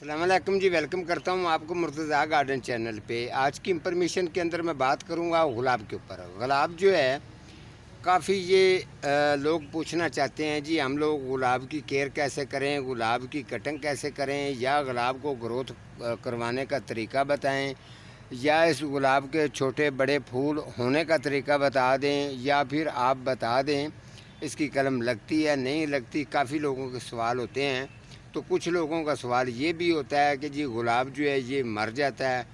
अस्सलाम वालेकुम जी। वेलकम करता हूँ आपको मुर्तज़ा गार्डन चैनल पे। आज की इंफॉर्मेशन के अंदर मैं बात करूँगा गुलाब के ऊपर। गुलाब जो है काफ़ी लोग पूछना चाहते हैं जी, हम लोग गुलाब की केयर कैसे करें, गुलाब की कटिंग कैसे करें, या गुलाब को ग्रोथ करवाने का तरीका बताएं, या इस गुलाब के छोटे बड़े फूल होने का तरीका बता दें, या फिर आप बता दें इसकी कलम लगती है नहीं लगती। काफ़ी लोगों के सवाल होते हैं। तो कुछ लोगों का सवाल ये भी होता है कि जी गुलाब जो है ये मर जाता है।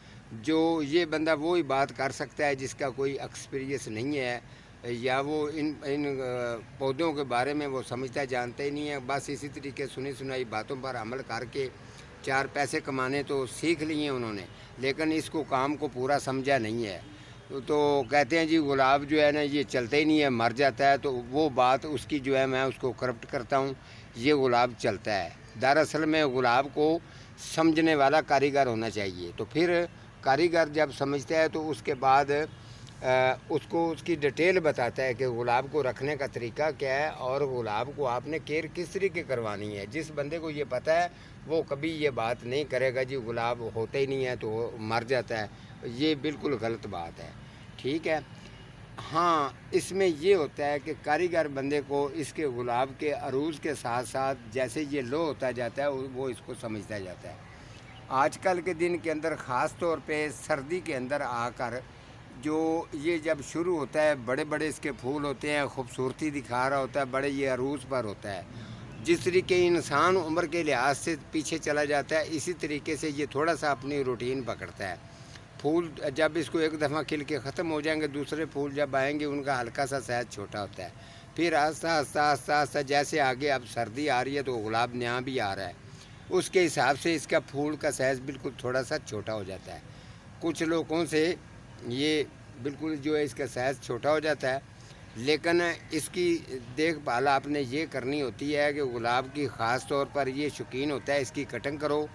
जो ये बंदा वो ही बात कर सकता है जिसका कोई एक्सपीरियंस नहीं है, या वो इन इन पौधों के बारे में वो समझता जानता ही नहीं है। बस इसी तरीके सुनी सुनाई बातों पर अमल करके चार पैसे कमाने तो सीख लिए उन्होंने, लेकिन इसको काम को पूरा समझा नहीं है। तो कहते हैं जी गुलाब जो है ना ये चलता ही नहीं है, मर जाता है। तो वो बात उसकी जो है मैं उसको करप्ट करता हूँ। ये गुलाब चलता है। दरअसल में गुलाब को समझने वाला कारीगर होना चाहिए। तो फिर कारीगर जब समझता है तो उसके बाद उसको उसकी डिटेल बताता है कि गुलाब को रखने का तरीका क्या है और गुलाब को आपने केयर किस तरीके करवानी है। जिस बंदे को ये पता है वो कभी ये बात नहीं करेगा जी गुलाब होता ही नहीं है तो मर जाता है। ये बिल्कुल गलत बात है। ठीक है। हाँ, इसमें ये होता है कि कारीगर बंदे को इसके गुलाब के अरूज के साथ साथ जैसे ये लो होता जाता है वो इसको समझता जाता है। आजकल के दिन के अंदर ख़ास तौर पे सर्दी के अंदर आकर जो ये जब शुरू होता है, बड़े बड़े इसके फूल होते हैं, खूबसूरती दिखा रहा होता है, बड़े ये अरूज पर होता है। जिस तरीके इंसान उम्र के लिहाज से पीछे चला जाता है, इसी तरीके से ये थोड़ा सा अपनी रूटीन पकड़ता है। फूल जब इसको एक दफ़ा खिल के ख़त्म हो जाएंगे, दूसरे फूल जब आएंगे उनका हल्का सा साइज छोटा होता है। फिर आस्ता आस्ता आस्ता आस्ता जैसे आगे अब सर्दी आ रही है तो गुलाब नया भी आ रहा है, उसके हिसाब से इसका फूल का साइज़ बिल्कुल थोड़ा सा छोटा हो जाता है। कुछ लोगों से ये बिल्कुल जो है इसका साइज़ छोटा हो जाता है, लेकिन इसकी देखभाल आपने ये करनी होती है कि गुलाब की ख़ास तौर पर ये शौकीन होता है इसकी कटिंग करो।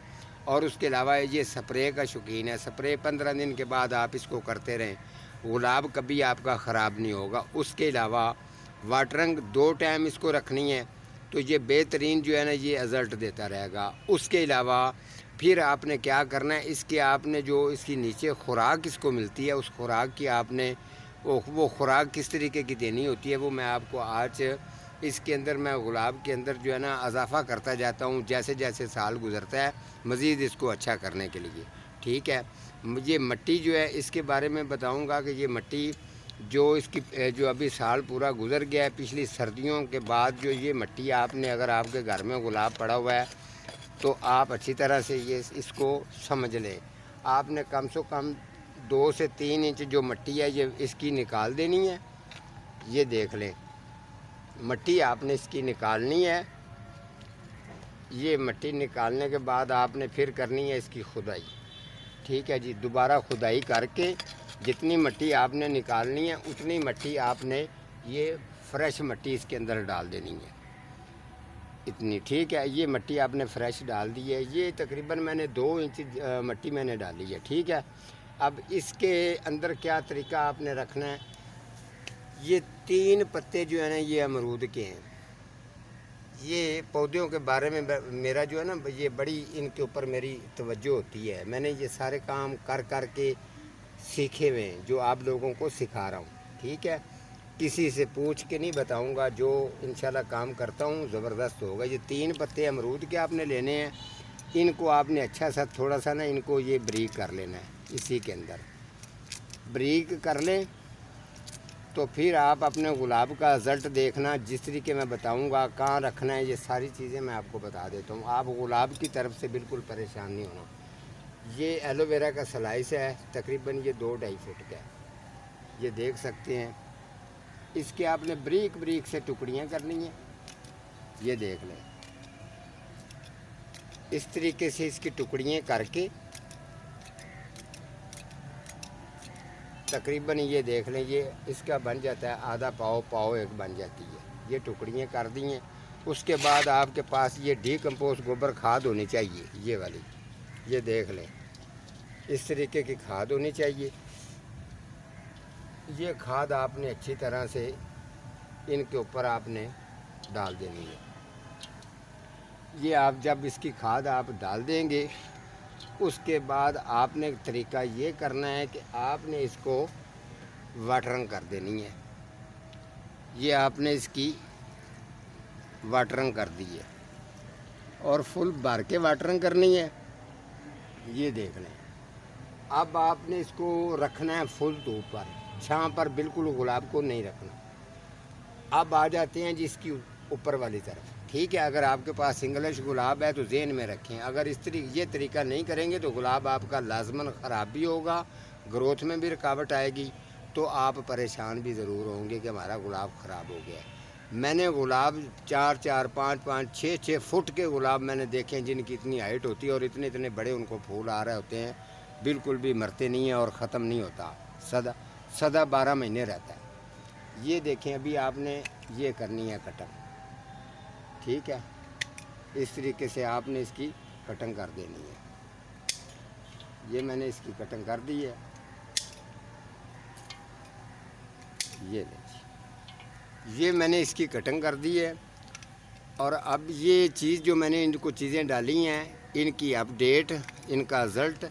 और उसके अलावा ये स्प्रे का शौकीन है। स्प्रे 15 दिन के बाद आप इसको करते रहें, गुलाब कभी आपका ख़राब नहीं होगा। उसके अलावा वाटरिंग 2 टाइम इसको रखनी है तो ये बेहतरीन जो है ना ये रिज़ल्ट देता रहेगा। उसके अलावा फिर आपने क्या करना है, इसके आपने जो इसकी नीचे खुराक इसको मिलती है उस खुराक की आपने वो खुराक किस तरीके की देनी होती है वो मैं आपको आज इसके अंदर मैं गुलाब के अंदर जो है ना इजाफ़ा करता जाता हूँ जैसे जैसे साल गुज़रता है, मज़ीद इसको अच्छा करने के लिए। ठीक है। मुझे मिट्टी जो है इसके बारे में बताऊँगा कि ये मिट्टी जो इसकी जो अभी साल पूरा गुज़र गया है, पिछली सर्दियों के बाद जो ये मिट्टी आपने अगर आपके घर में गुलाब पड़ा हुआ है तो आप अच्छी तरह से ये इसको समझ लें। आपने कम से कम 2 से 3 इंच जो मिट्टी है ये इसकी निकाल देनी है। ये देख लें, मिट्टी आपने इसकी निकालनी है। ये मिट्टी निकालने के बाद आपने फिर करनी है इसकी खुदाई। ठीक है जी। दोबारा खुदाई करके जितनी मिट्टी आपने निकालनी है उतनी मिट्टी आपने ये फ्रेश मिट्टी इसके अंदर डाल देनी है, इतनी। ठीक है। ये मिट्टी आपने फ्रेश डाल दी है। ये तकरीबन मैंने 2 इंच मिट्टी मैंने डाली है। ठीक है। अब इसके अंदर क्या तरीका आपने रखना है, ये 3 पत्ते जो है ना ये अमरूद के हैं। ये पौधों के बारे में मेरा जो है ना ये बड़ी इनके ऊपर मेरी तवज्जो होती है। मैंने ये सारे काम कर कर के सीखे हुए हैं जो आप लोगों को सिखा रहा हूँ। ठीक है। किसी से पूछ के नहीं बताऊँगा, जो इंशाल्लाह काम करता हूँ ज़बरदस्त होगा। ये 3 पत्ते अमरूद के आपने लेने हैं। इनको आपने अच्छा सा थोड़ा सा ना इनको ये ब्रीक कर लेना है। इसी के अंदर ब्रीक कर लें तो फिर आप अपने गुलाब का रिज़ल्ट देखना। जिस तरीके मैं बताऊंगा कहाँ रखना है ये सारी चीज़ें मैं आपको बता देता हूँ। आप गुलाब की तरफ से बिल्कुल परेशान नहीं होना। ये एलोवेरा का स्लाइस है, तकरीबन ये 2-2.5 फुट का है। ये देख सकते हैं। इसके आपने ब्रीक ब्रीक से टुकड़ियाँ करनी है। ये देख लें, इस तरीके से इसकी टुकड़ियाँ करके तकरीबन ये देख लें ये इसका बन जाता है आधा पाव पाव एक बन जाती है। ये टुकड़ियाँ कर दी हैं। उसके बाद आपके पास ये डीकम्पोस्ट गोबर खाद होनी चाहिए, ये वाली। ये देख लें, इस तरीके की खाद होनी चाहिए। ये खाद आपने अच्छी तरह से इनके ऊपर आपने डाल देनी है। یہ آپ جب اس کی کھاد آپ ڈال دیں گے، اس کے بعد آپ نے طریقہ یہ کرنا ہے کہ آپ نے اس کو واٹرنگ کر دینی ہے۔ یہ آپ نے اس کی واٹرنگ کر دی ہے اور فل بھر کے واٹرنگ کرنی ہے۔ یہ دیکھ لیں، اب آپ نے اس کو رکھنا ہے فل دھوپ پر، چھاں پر بالکل گلاب کو نہیں رکھنا۔ اب آ جاتے ہیں جس کی اوپر والی طرف، ٹھیک ہے۔ اگر آپ کے پاس انگلش گلاب ہے تو ذہن میں رکھیں، اگر یہ طریقہ نہیں کریں گے تو گلاب آپ کا لازماً خراب بھی ہوگا، گروتھ میں بھی رکاوٹ آئے گی، تو آپ پریشان بھی ضرور ہوں گے کہ ہمارا گلاب خراب ہو گیا ہے۔ میں نے گلاب 4 5 5 6 فٹ کے گلاب میں نے دیکھے ہیں جن کی اتنی ہائٹ ہوتی ہے اور اتنے بڑے ان کو پھول آ رہے ہوتے ہیں، بالکل بھی مرتے نہیں ہیں اور ختم نہیں ہوتا، سدا 12 مہینے رہتا ہے۔ یہ دیکھیں، ابھی آپ نے یہ کرنی ہے کٹنگ، ٹھیک ہے۔ اس طریقے سے آپ نے اس کی کٹنگ کر دینی ہے۔ یہ میں نے اس کی کٹنگ کر دی ہے، یہ دیکھیے، یہ میں نے اس کی کٹنگ کر دی ہے۔ اور اب یہ چیز جو میں نے ان کو چیزیں ڈالی ہیں، ان کی اپڈیٹ، ان کا رزلٹ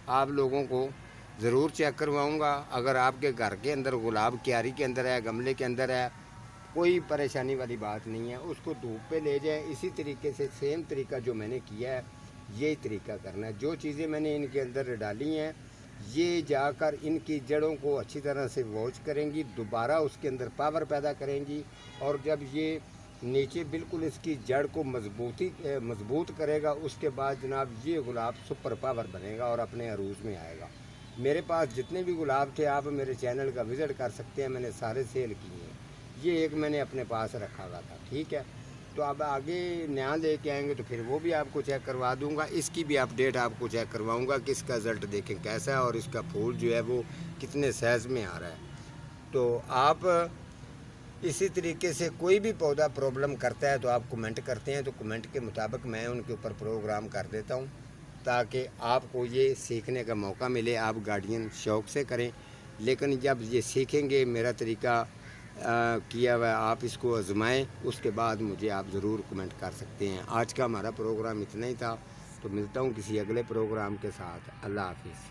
آپ لوگوں کو ضرور چیک کرواؤں گا۔ اگر آپ کے گھر کے اندر گلاب کیاری کے اندر ہے، گملے کے اندر ہے، کوئی پریشانی والی بات نہیں ہے، اس کو دھوپ پہ لے جائیں۔ اسی طریقے سے سیم طریقہ جو میں نے کیا ہے، یہی طریقہ کرنا ہے۔ جو چیزیں میں نے ان کے اندر ڈالی ہیں، یہ جا کر ان کی جڑوں کو اچھی طرح سے واش کریں گی، دوبارہ اس کے اندر پاور پیدا کریں گی، اور جب یہ نیچے بالکل اس کی جڑ کو مضبوط کرے گا، اس کے بعد جناب یہ گلاب سپر پاور بنے گا اور اپنے عروج میں آئے گا۔ میرے پاس جتنے بھی گلاب تھے، آپ میرے چینل کا وزٹ کر سکتے ہیں، میں نے سارے سیل کیے ہیں۔ یہ ایک میں نے اپنے پاس رکھا ہوا تھا، ٹھیک ہے۔ تو اب آگے نیا لے کے آئیں گے تو پھر وہ بھی آپ کو چیک کروا دوں گا، اس کی بھی اپڈیٹ آپ کو چیک کرواؤں گا کہ اس کا رزلٹ دیکھیں کیسا ہے اور اس کا پھول جو ہے وہ کتنے سائز میں آ رہا ہے۔ تو آپ اسی طریقے سے کوئی بھی پودا پرابلم کرتا ہے تو آپ کمنٹ کرتے ہیں، تو کمنٹ کے مطابق میں ان کے اوپر پروگرام کر دیتا ہوں، تاکہ آپ کو یہ سیکھنے کا موقع ملے۔ آپ گارڈین شوق سے کریں، لیکن جب یہ سیکھیں گے، میرا طریقہ کیا ہوا آپ اس کو آزمائیں، اس کے بعد مجھے آپ ضرور کمنٹ کر سکتے ہیں۔ آج کا ہمارا پروگرام اتنا ہی تھا، تو ملتا ہوں کسی اگلے پروگرام کے ساتھ۔ اللہ حافظ۔